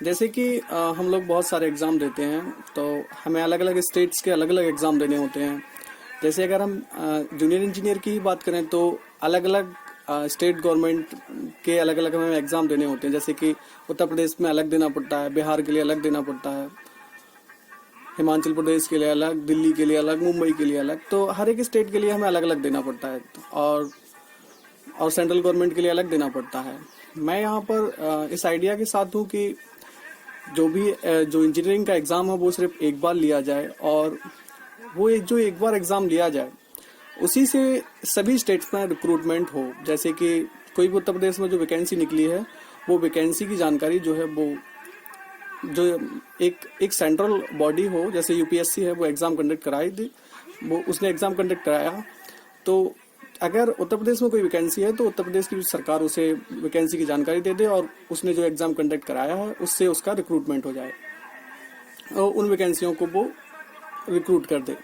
जैसे कि हम लोग बहुत सारे एग्ज़ाम देते हैं, तो हमें अलग अलग स्टेट्स के अलग अलग एग्ज़ाम देने होते हैं। जैसे अगर हम जूनियर इंजीनियर की ही बात करें तो अलग अलग स्टेट गवर्नमेंट के अलग अलग हमें एग्ज़ाम देने होते हैं। जैसे कि उत्तर प्रदेश में अलग देना पड़ता है, बिहार के लिए अलग देना पड़ता है, हिमाचल प्रदेश के लिए अलग, दिल्ली के लिए अलग, मुंबई के लिए अलग। तो हर एक स्टेट के लिए हमें अलग अलग देना पड़ता है और सेंट्रल गवर्नमेंट के लिए अलग देना पड़ता है। मैं यहाँ पर इस आइडिया के साथ हूँ कि जो इंजीनियरिंग का एग्ज़ाम है वो सिर्फ एक बार लिया जाए, और वो जो एक बार एग्ज़ाम लिया जाए उसी से सभी स्टेट्स में रिक्रूटमेंट हो। जैसे कि कोई भी उत्तर प्रदेश में जो वैकेंसी निकली है, वो वैकेंसी की जानकारी जो है वो जो एक सेंट्रल बॉडी हो, जैसे यूपीएससी है, वो एग्ज़ाम कंडक्ट कराई थी, वो उसने एग्ज़ाम कंडक्ट कराया। तो अगर उत्तर प्रदेश में कोई वैकेंसी है तो उत्तर प्रदेश की सरकार उसे वैकेंसी की जानकारी दे दे और उसने जो एग्ज़ाम कंडक्ट कराया है उससे उसका रिक्रूटमेंट हो जाए और उन वैकेंसियों को वो रिक्रूट कर दे।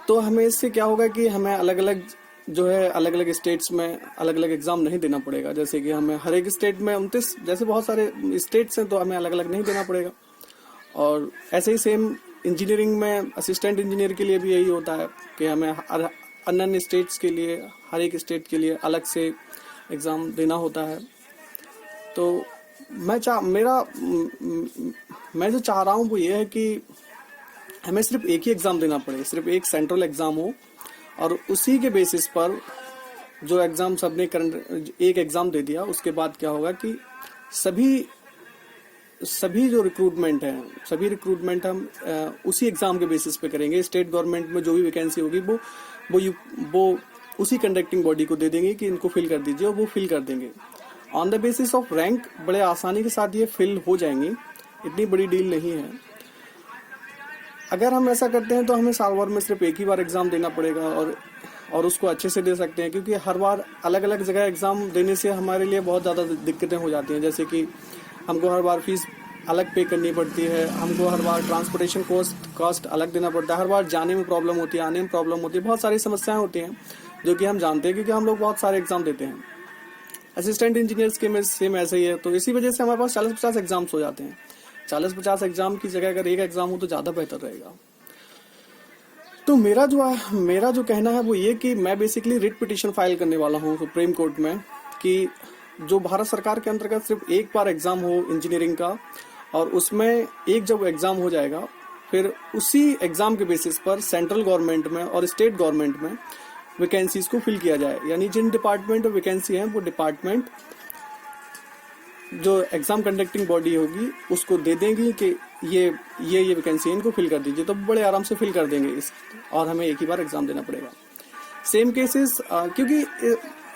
तो हमें इससे क्या होगा कि हमें अलग अलग स्टेट्स में अलग अलग एग्ज़ाम नहीं देना पड़ेगा। जैसे कि हमें हर एक स्टेट में 29 जैसे बहुत सारे स्टेट्स हैं, तो हमें अलग अलग नहीं देना पड़ेगा। और ऐसे ही सेम इंजीनियरिंग में असिस्टेंट इंजीनियर के लिए भी यही होता है कि हमें अन्य स्टेट्स के लिए, हर एक स्टेट के लिए अलग से एग्ज़ाम देना होता है। तो मैं जो चाह रहा हूँ वो ये है कि हमें सिर्फ एक ही एग्ज़ाम देना पड़े, सिर्फ एक सेंट्रल एग्ज़ाम हो, और उसी के बेसिस पर जो एग्ज़ाम सबने एक एग्ज़ाम दे दिया, उसके बाद क्या होगा कि सभी जो रिक्रूटमेंट है, सभी रिक्रूटमेंट हम उसी एग्ज़ाम के बेसिस पे करेंगे। स्टेट गवर्नमेंट में जो भी वैकेंसी होगी वो उसी कंडक्टिंग बॉडी को दे देंगे कि इनको फिल कर दीजिए, और वो फिल कर देंगे on the basis of rank. बड़े आसानी के साथ ये फिल हो जाएंगी, इतनी बड़ी डील नहीं है। अगर हम ऐसा करते हैं तो हमें साल भर में सिर्फ एक ही बार एग्ज़ाम देना पड़ेगा और उसको अच्छे से दे सकते हैं, क्योंकि हर बार अलग अलग जगह एग्ज़ाम देने से हमारे लिए बहुत ज़्यादा दिक्कतें हो जाती हैं। जैसे कि हमको हर बार फीस अलग पे करनी पड़ती है, हमको हर बार ट्रांसपोर्टेशन कॉस्ट अलग देना पड़ता है, हर बार जाने में प्रॉब्लम होती है, आने में प्रॉब्लम होती है, बहुत सारी समस्याएं होती हैं जो कि हम जानते हैं क्योंकि हम लोग बहुत सारे एग्ज़ाम देते हैं। असिस्टेंट इंजीनियर्स के में सेम ऐसे ही है। तो इसी वजह से हमारे पास 40-50 एग्ज़ाम्स हो जाते हैं। 40-50 एग्ज़ाम की जगह अगर एक एग्ज़ाम हो तो ज़्यादा बेहतर रहेगा। तो मेरा जो कहना है वो ये कि मैं बेसिकली रिट पिटीशन फाइल करने वाला हूँ सुप्रीम कोर्ट में, कि जो भारत सरकार के अंतर्गत सिर्फ एक बार एग्ज़ाम हो इंजीनियरिंग का, और उसमें एक जब एग्ज़ाम हो जाएगा फिर उसी एग्ज़ाम के बेसिस पर सेंट्रल गवर्नमेंट में और स्टेट गवर्नमेंट में वैकेंसीज को फिल किया जाए। यानी जिन डिपार्टमेंट में वैकेंसी हैं वो डिपार्टमेंट जो एग्ज़ाम कंडक्टिंग बॉडी होगी उसको दे देंगी कि ये वैकेंसी इनको फिल कर दीजिए, तो बड़े आराम से फिल कर देंगे और हमें एक ही बार एग्ज़ाम देना पड़ेगा। सेम केसेस, क्योंकि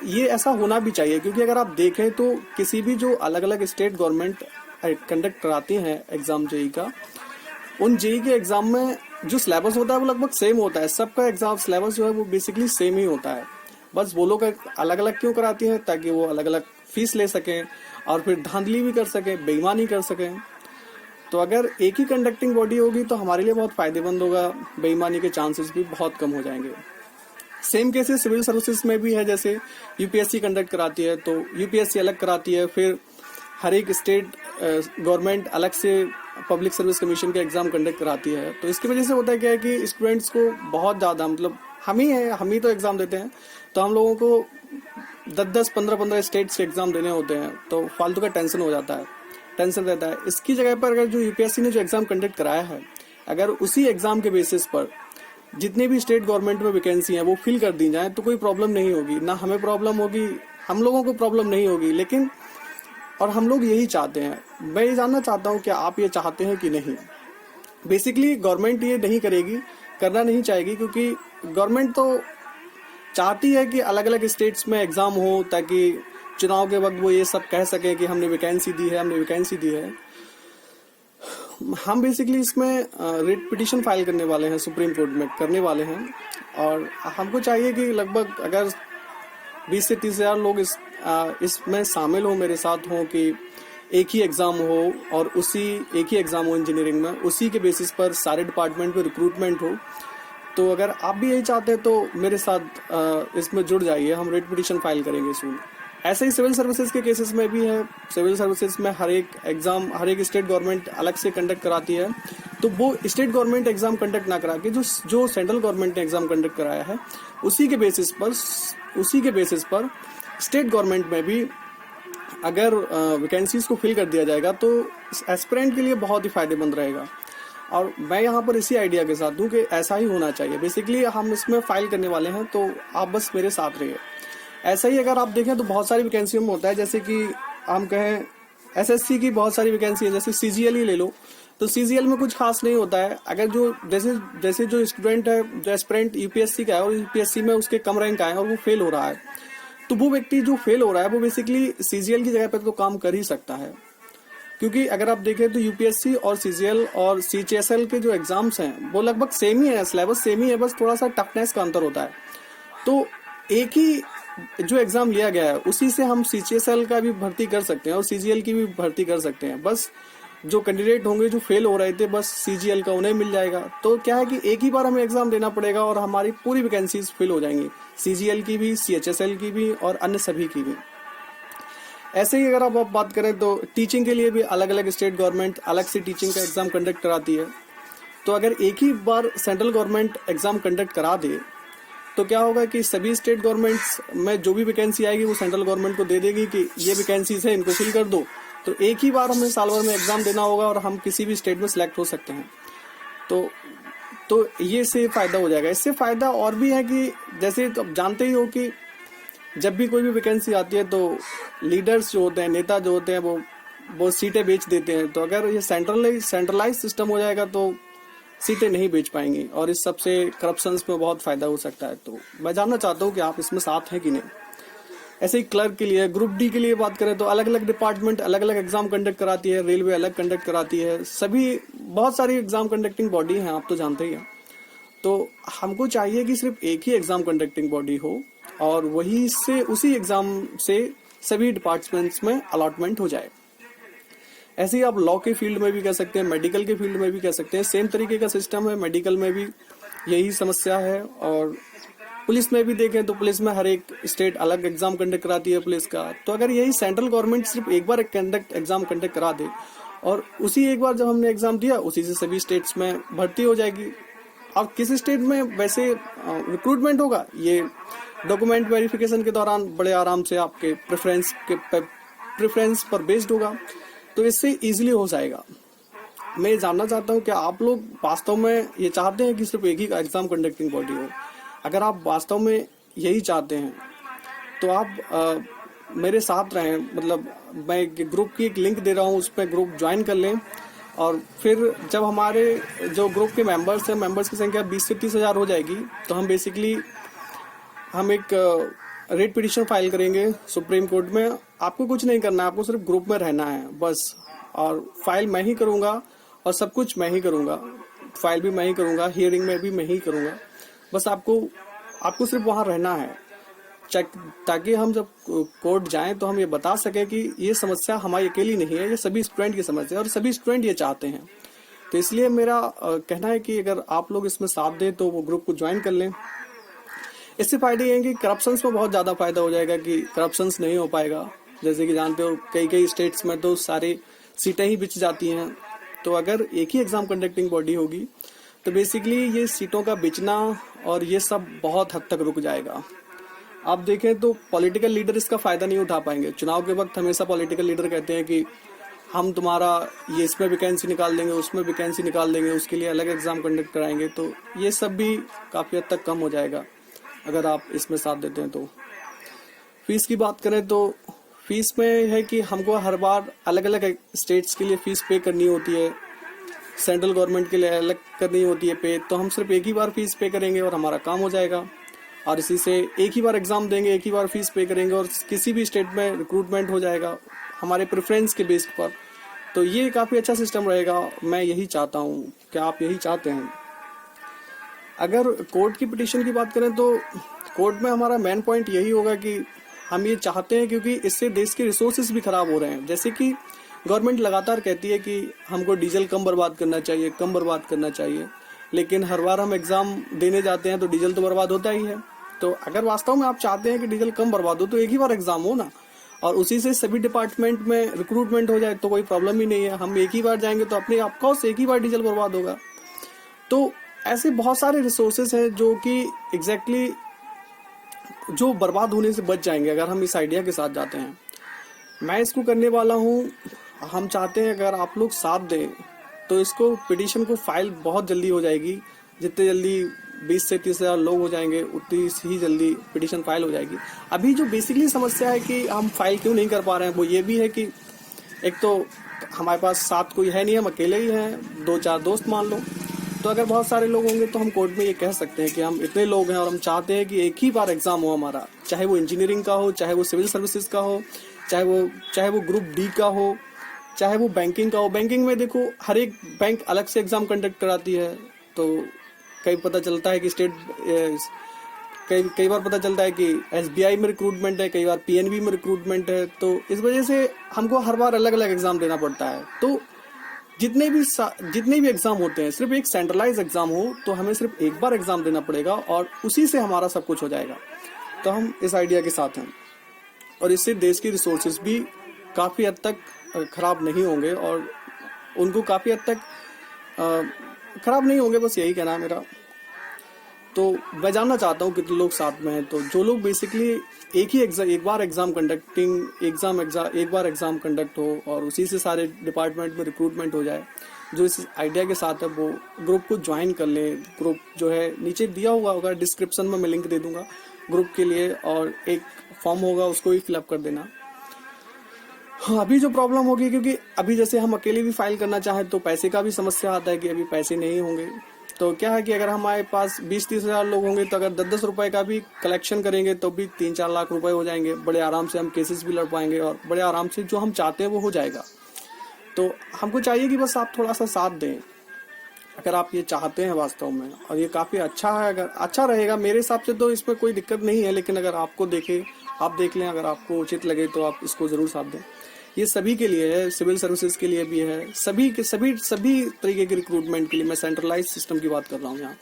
ये ऐसा होना भी चाहिए, क्योंकि अगर आप देखें तो किसी भी जो अलग अलग स्टेट गवर्नमेंट कंडक्ट कराती हैं एग्ज़ाम जेई का, उन जेई के एग्ज़ाम में जो सिलेबस होता है वो लगभग सेम होता है। सबका एग्ज़ाम सिलेबस जो है वो बेसिकली सेम ही होता है। बस वो लोग अलग अलग क्यों कराती हैं, ताकि वो अलग अलग फीस ले सकें और फिर धांधली भी कर सकें, बेईमानी कर सकें। तो अगर एक ही कंडक्टिंग बॉडी होगी तो हमारे लिए बहुत फ़ायदेमंद होगा, बेईमानी के चांसेस भी बहुत कम हो जाएंगे। सेम केसेस सिविल सर्विसेज में भी है। जैसे यूपीएससी कंडक्ट कराती है तो यूपीएससी अलग कराती है, फिर हर एक स्टेट गवर्नमेंट अलग से पब्लिक सर्विस कमीशन का एग्ज़ाम कंडक्ट कराती है। तो इसकी वजह से होता है क्या है कि स्टूडेंट्स को बहुत ज़्यादा, मतलब हम ही तो एग्ज़ाम देते हैं, तो हम लोगों को 10-10, 15-15 स्टेट्स के एग्ज़ाम देने होते हैं, तो फालतू का टेंशन हो जाता है, टेंशन रहता है। इसकी जगह पर अगर जो यूपीएससी ने जो एग्ज़ाम कंडक्ट कराया है, अगर उसी एग्ज़ाम के बेसिस पर जितनी भी स्टेट गवर्नमेंट में वैकेंसी हैं वो फिल कर दी जाए तो कोई प्रॉब्लम नहीं होगी, ना हमें प्रॉब्लम होगी, हम लोगों को प्रॉब्लम नहीं होगी। लेकिन और हम लोग यही चाहते हैं। मैं ये जानना चाहता हूँ कि आप ये चाहते हैं कि नहीं। बेसिकली गवर्नमेंट ये नहीं करेगी, करना नहीं चाहेगी, क्योंकि गवर्नमेंट तो चाहती है कि अलग अलग स्टेट्स में एग्ज़ाम हो, ताकि चुनाव के वक्त वो ये सब कह सकें कि हमने वैकेंसी दी है। हम बेसिकली इसमें रिट पिटीशन फाइल करने वाले हैं, सुप्रीम कोर्ट में करने वाले हैं, और हमको चाहिए कि लगभग अगर 20 से 30 हज़ार लोग इसमें शामिल हो, मेरे साथ हों, कि एक ही एग्ज़ाम हो और एक ही एग्ज़ाम हो इंजीनियरिंग में, उसी के बेसिस पर सारे डिपार्टमेंट में रिक्रूटमेंट हो। तो अगर आप भी यही चाहते हैं तो मेरे साथ इसमें जुड़ जाइए, हम रिट पिटीशन फाइल करेंगे सून। ऐसे ही सिविल सर्विसेज के केसेस में भी है। सिविल सर्विसेज में हर एक स्टेट गवर्नमेंट अलग से कंडक्ट कराती है, तो वो स्टेट गवर्नमेंट एग्जाम कंडक्ट ना करा के जो सेंट्रल गवर्नमेंट ने एग्जाम कंडक्ट कराया है उसी के बेसिस पर स्टेट गवर्नमेंट में भी अगर वैकेंसीज को फिल कर दिया जाएगा तो एस्पिरेंट के लिए बहुत ही फायदेमंद रहेगा। और मैं यहाँ पर इसी आइडिया के साथ हूँ कि ऐसा ही होना चाहिए। बेसिकली हम इसमें फाइल करने वाले हैं, तो आप बस मेरे साथ रहिए। ऐसा ही अगर आप देखें तो बहुत सारी वैकेंसियों में होता है, जैसे कि हम कहें एसएससी की बहुत सारी वैकेंसी है, जैसे सीजीएल ही ले लो, तो सीजीएल में कुछ खास नहीं होता है। अगर जो जैसे जो स्टूडेंट है, जो एस्पिरेंट यूपीएससी का है और यूपीएससी में उसके कम रैंक आए और वो फेल हो रहा है, तो वो व्यक्ति जो फेल हो रहा है वो बेसिकली सीजीएल की जगह पर तो काम कर ही सकता है। क्योंकि अगर आप देखें तो यूपीएससी और सीजीएल और सीएचएसएल के जो एग्जाम्स हैं वो लगभग सेम ही है, सिलेबस सेम ही है, बस थोड़ा सा टफनेस का अंतर होता है। तो एक ही जो एग्जाम लिया गया है उसी से हम सीएचएसएल का भी भर्ती कर सकते हैं और सीजीएल की भी भर्ती कर सकते हैं। बस जो कैंडिडेट होंगे जो फेल हो रहे थे बस सीजीएल का उन्हें मिल जाएगा। तो क्या है कि एक ही बार हमें एग्जाम देना पड़ेगा और हमारी पूरी वैकेंसीज फिल हो जाएंगी, सीजीएल की भी, सीएचएसएल की भी और अन्य सभी की भी। ऐसे ही अगर आप बात करें तो टीचिंग के लिए भी अलग अलग स्टेट गवर्नमेंट अलग से टीचिंग का एग्जाम कंडक्ट कराती है। तो अगर एक ही बार सेंट्रल गवर्नमेंट एग्जाम कंडक्ट करा दे तो क्या होगा कि सभी स्टेट गवर्नमेंट्स में जो भी वैकेंसी आएगी वो सेंट्रल गवर्नमेंट को दे देगी कि ये वैकेंसीज है, इनको फिल कर दो। तो एक ही बार हमें साल भर में एग्जाम देना होगा और हम किसी भी स्टेट में सिलेक्ट हो सकते हैं। तो ये से फायदा हो जाएगा। इससे फायदा और भी है कि जैसे तो आप जानते ही हो कि जब भी कोई भी वैकेंसी आती है तो लीडर्स जो होते हैं, नेता जो होते हैं, वो सीटें बेच देते हैं। तो अगर ये सेंट्रलाइज सिस्टम हो जाएगा तो सीटें नहीं बेच पाएंगी और इस सबसे करप्शंस में बहुत फायदा हो सकता है। तो मैं जानना चाहता हूँ कि आप इसमें साथ हैं कि नहीं। ऐसे ही क्लर्क के लिए, ग्रुप डी के लिए बात करें तो अलग अलग डिपार्टमेंट अलग अलग एग्जाम कंडक्ट कराती है, रेलवे अलग कंडक्ट कराती है, सभी बहुत सारी एग्जाम कंडक्टिंग बॉडी हैं, आप तो जानते ही हैं। तो हमको चाहिए कि सिर्फ एक ही एग्जाम कंडक्टिंग बॉडी हो और वही से उसी एग्जाम से सभी डिपार्टमेंट्स में अलॉटमेंट हो जाए। ऐसे ही आप लॉ के फील्ड में भी कह सकते हैं, मेडिकल के फील्ड में भी कह सकते हैं, सेम तरीके का सिस्टम है। मेडिकल में भी यही समस्या है और पुलिस में भी देखें तो पुलिस में हर एक स्टेट अलग एग्जाम कंडक्ट कराती है पुलिस का। तो अगर यही सेंट्रल गवर्नमेंट सिर्फ एक बार एग्जाम कंडक्ट करा दे और उसी एक बार जब हमने एग्जाम दिया उसी से सभी स्टेट्स में भर्ती हो जाएगी। अब किस स्टेट में वैसे रिक्रूटमेंट होगा ये डॉक्यूमेंट वेरिफिकेशन के दौरान बड़े आराम से आपके प्रेफरेंस पर बेस्ड होगा, तो इससे इजीली हो जाएगा। मैं जानना चाहता हूँ कि आप लोग वास्तव में ये चाहते हैं कि सिर्फ एक ही एग्जाम कंडक्टिंग बॉडी हो। अगर आप वास्तव में यही चाहते हैं तो आप मेरे साथ रहें। मतलब मैं एक ग्रुप की एक लिंक दे रहा हूँ, उस पर ग्रुप ज्वाइन कर लें और फिर जब हमारे जो ग्रुप के मेंबर्स हैं, मेंबर्स की संख्या 20 से 30 हज़ार हो जाएगी तो हम बेसिकली एक रेट पिटिशन फाइल करेंगे सुप्रीम कोर्ट में। आपको कुछ नहीं करना है, आपको सिर्फ ग्रुप में रहना है बस। और फाइल मैं ही करूँगा और सब कुछ मैं ही करूँगा, फाइल भी मैं ही करूँगा, हियरिंग में भी मैं ही करूँगा। बस आपको सिर्फ वहाँ रहना है ताकि हम जब कोर्ट जाएं तो हम ये बता सकें कि ये समस्या हमारी अकेली नहीं है, ये सभी स्टूडेंट की समस्या है और सभी स्टूडेंट ये चाहते हैं। तो इसलिए मेरा कहना है कि अगर आप लोग इसमें साथ दें तो वो ग्रुप को ज्वाइन कर लें। इससे फायदे ये हैं कि करप्शंस में बहुत ज़्यादा फायदा हो जाएगा कि करप्शंस नहीं हो पाएगा। जैसे कि जानते हो कई स्टेट्स में तो सारी सीटें ही बिच जाती हैं। तो अगर एक ही एग्जाम कंडक्टिंग बॉडी होगी तो बेसिकली ये सीटों का बेचना और ये सब बहुत हद तक रुक जाएगा। आप देखें तो पॉलिटिकल लीडर इसका फायदा नहीं उठा पाएंगे। चुनाव के वक्त हमेशा पॉलिटिकल लीडर कहते हैं कि हम तुम्हारा ये इसमें वैकेंसी निकाल देंगे, उसमें वैकेंसी निकाल देंगे, उसके लिए अलग एग्जाम कंडक्ट कराएंगे। तो ये सब भी काफ़ी हद तक कम हो जाएगा अगर आप इसमें साथ देते हैं। तो फीस की बात करें तो फीस में है कि हमको हर बार अलग अलग स्टेट्स के लिए फीस पे करनी होती है, सेंट्रल गवर्नमेंट के लिए अलग करनी होती है पे। तो हम सिर्फ एक ही बार फीस पे करेंगे और हमारा काम हो जाएगा। और इसी से एक ही बार एग्जाम देंगे, एक ही बार फीस पे करेंगे और किसी भी स्टेट में रिक्रूटमेंट हो जाएगा हमारे प्रेफरेंस के बेस पर। तो ये काफ़ी अच्छा सिस्टम रहेगा। मैं यही चाहता हूँ। क्या आप यही चाहते हैं? अगर कोर्ट की पिटीशन की बात करें तो कोर्ट में हमारा मेन पॉइंट यही होगा कि हम ये चाहते हैं क्योंकि इससे देश के रिसोर्सेज भी खराब हो रहे हैं। जैसे कि गवर्नमेंट लगातार कहती है कि हमको डीजल कम बर्बाद करना चाहिए, लेकिन हर बार हम एग्जाम देने जाते हैं तो डीजल तो बर्बाद होता ही है। तो अगर वास्तव में आप चाहते हैं कि डीजल कम बर्बाद हो तो एक ही बार एग्जाम हो ना, और उसी से सभी डिपार्टमेंट में रिक्रूटमेंट हो जाए तो कोई प्रॉब्लम ही नहीं है। हम एक ही बार जाएंगे तो अपने आप कॉस्ट एक ही बार डीजल बर्बाद होगा। तो ऐसे बहुत सारे रिसोर्सेज हैं जो कि एग्जैक्टली जो बर्बाद होने से बच जाएंगे अगर हम इस आइडिया के साथ जाते हैं। मैं इसको करने वाला हूँ। हम चाहते हैं अगर आप लोग साथ दें तो इसको पिटीशन को फाइल बहुत जल्दी हो जाएगी। जितने जल्दी 20 से 30 हज़ार लोग हो जाएंगे उतनी ही जल्दी पिटीशन फाइल हो जाएगी। अभी जो बेसिकली समस्या है कि हम फाइल क्यों नहीं कर पा रहे हैं वो ये भी है कि एक तो हमारे पास साथ कोई है नहीं, हम अकेले ही हैं, 2-4 दोस्त मान लो। तो अगर बहुत सारे लोग होंगे तो हम कोर्ट में ये कह सकते हैं कि हम इतने लोग हैं और हम चाहते हैं कि एक ही बार एग्जाम हो हमारा, चाहे वो इंजीनियरिंग का हो, चाहे वो सिविल सर्विसेज का हो, चाहे वो ग्रुप डी का हो, चाहे वो बैंकिंग का हो। बैंकिंग में देखो हर एक बैंक अलग से एग्जाम कंडक्ट कराती है। तो कई पता चलता है कि कई बार पता चलता है कि SBI में रिक्रूटमेंट है, कई बार PNB में रिक्रूटमेंट है। तो इस वजह से हमको हर बार अलग अलग एग्जाम देना पड़ता है। तो जितने भी एग्जाम होते हैं सिर्फ एक सेंट्रलाइज एग्जाम हो तो हमें सिर्फ एक बार एग्जाम देना पड़ेगा और उसी से हमारा सब कुछ हो जाएगा। तो हम इस आइडिया के साथ हैं और इससे देश की रिसोर्सेज भी काफ़ी हद तक खराब नहीं होंगे और उनको काफ़ी हद तक खराब नहीं होंगे, बस यही कहना है मेरा। तो मैं जानना चाहता हूँ कितने लोग साथ में हैं। तो जो लोग बेसिकली एक बार एग्जाम कंडक्ट हो और उसी से सारे डिपार्टमेंट में रिक्रूटमेंट हो जाए, जो इस आइडिया के साथ है वो ग्रुप को ज्वाइन कर लें। ग्रुप जो है नीचे दिया हुआ होगा, डिस्क्रिप्शन में मैं लिंक दे दूंगा ग्रुप के लिए, और एक फॉर्म होगा उसको ही फिलअप कर देना। हाँ, अभी जो प्रॉब्लम होगी, क्योंकि अभी जैसे हम अकेले भी फाइल करना चाहें तो पैसे का भी समस्या आता है कि अभी पैसे नहीं होंगे। तो क्या है कि अगर हमारे पास 20-30 हज़ार लोग होंगे तो अगर 10-10 रुपए का भी कलेक्शन करेंगे तो भी 3-4 लाख रुपए हो जाएंगे। बड़े आराम से हम केसेस भी लड़ पाएंगे और बड़े आराम से जो हम चाहते हैं वो हो जाएगा। तो हमको चाहिए कि बस आप थोड़ा सा साथ दें अगर आप ये चाहते हैं वास्तव में, और ये काफ़ी अच्छा है, अगर अच्छा रहेगा मेरे हिसाब से तो इसमें कोई दिक्कत नहीं है। लेकिन अगर आपको आप देख लें, अगर आपको उचित लगे तो आप इसको ज़रूर साथ दें। ये सभी के लिए है, सिविल सर्विसेज के लिए भी है, सभी तरीके के रिक्रूटमेंट के लिए। मैं सेंट्रलाइज सिस्टम की बात कर रहा हूँ यहाँ,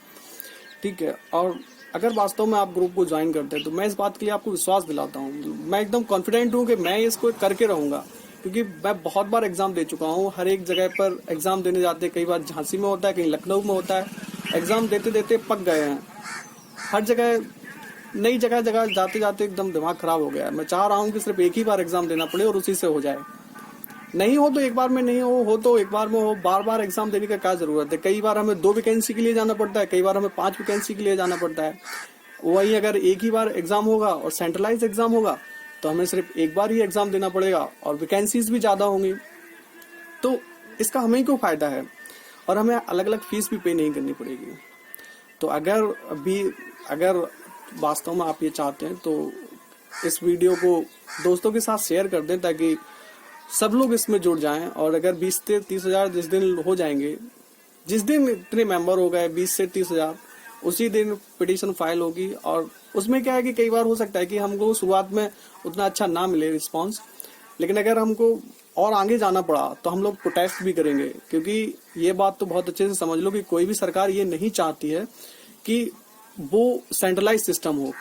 ठीक है। और अगर वास्तव में आप ग्रुप को ज्वाइन करते हैं तो मैं इस बात के लिए आपको विश्वास दिलाता हूँ, मैं एकदम कॉन्फिडेंट हूँ कि मैं इसको करके रहूँगा, क्योंकि मैं बहुत बार एग्जाम दे चुका हूँ। हर एक जगह पर एग्जाम देने जाते, कई बार झांसी में होता है, कहीं लखनऊ में होता है। एग्जाम देते देते पक गए हैं, हर जगह नई जगह जाते जाते एकदम दिमाग खराब हो गया है। मैं चाह रहा हूँ कि सिर्फ एक ही बार एग्जाम देना पड़े और उसी से हो जाए। नहीं हो तो एक बार में नहीं हो तो एक बार में हो। बार बार एग्जाम देने का क्या जरूरत है? कई बार हमें 2 वैकेंसी के लिए जाना पड़ता है, कई बार हमें 5 वैकेंसी के लिए जाना पड़ता है। वही अगर एक ही बार एग्जाम होगा और सेंट्रलाइज एग्जाम होगा तो हमें सिर्फ एक बार ही एग्जाम देना पड़ेगा और वैकेंसीज भी ज्यादा होंगी। तो इसका हमें ही को फायदा है और हमें अलग अलग फीस भी पे नहीं करनी पड़ेगी। तो अगर वास्तव में आप ये चाहते हैं तो इस वीडियो को दोस्तों के साथ शेयर कर दें ताकि सब लोग इसमें जुड़ जाएं। और अगर 20 से 30 हज़ार जिस दिन हो जाएंगे, जिस दिन इतने मेंबर हो गए 20 से 30 हज़ार, उसी दिन पिटीशन फाइल होगी। और उसमें क्या है कि कई बार हो सकता है कि हमको शुरुआत में उतना अच्छा ना मिले रिस्पांस, लेकिन अगर हमको और आगे जाना पड़ा तो हम लोग प्रोटेस्ट भी करेंगे। क्योंकि ये बात तो बहुत अच्छे से समझ लो कि कोई भी सरकार ये नहीं चाहती है कि वो सेंट्रलाइज सिस्टम हो।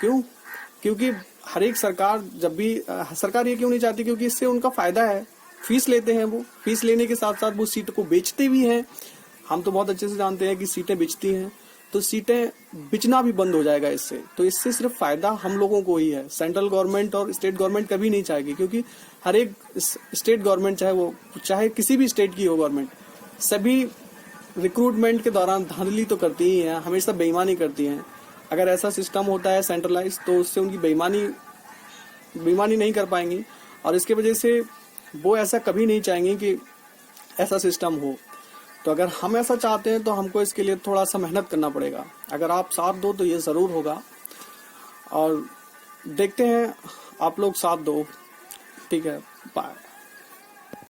क्योंकि हर एक सरकार सरकार ये क्यों नहीं चाहती? क्योंकि इससे उनका फायदा है, फीस लेते हैं। वो फीस लेने के साथ साथ वो सीट को बेचते भी हैं। हम तो बहुत अच्छे से जानते हैं कि सीटें बेचती हैं, तो सीटें बेचना भी बंद हो जाएगा इससे। तो इससे सिर्फ फायदा हम लोगों को ही है, सेंट्रल गवर्नमेंट और स्टेट गवर्नमेंट कभी नहीं चाहेगी। क्योंकि हर एक स्टेट गवर्नमेंट चाहे किसी भी स्टेट की हो गवर्नमेंट, सभी रिक्रूटमेंट के दौरान धांधली तो करती ही है, हमेशा बेईमानी करती हैं। अगर ऐसा सिस्टम होता है सेंट्रलाइज तो उससे उनकी बेईमानी नहीं कर पाएंगी और इसके वजह से वो ऐसा कभी नहीं चाहेंगे कि ऐसा सिस्टम हो। तो अगर हम ऐसा चाहते हैं तो हमको इसके लिए थोड़ा सा मेहनत करना पड़ेगा। अगर आप साथ दो तो ये ज़रूर होगा और देखते हैं आप लोग साथ दो, ठीक है। बाय।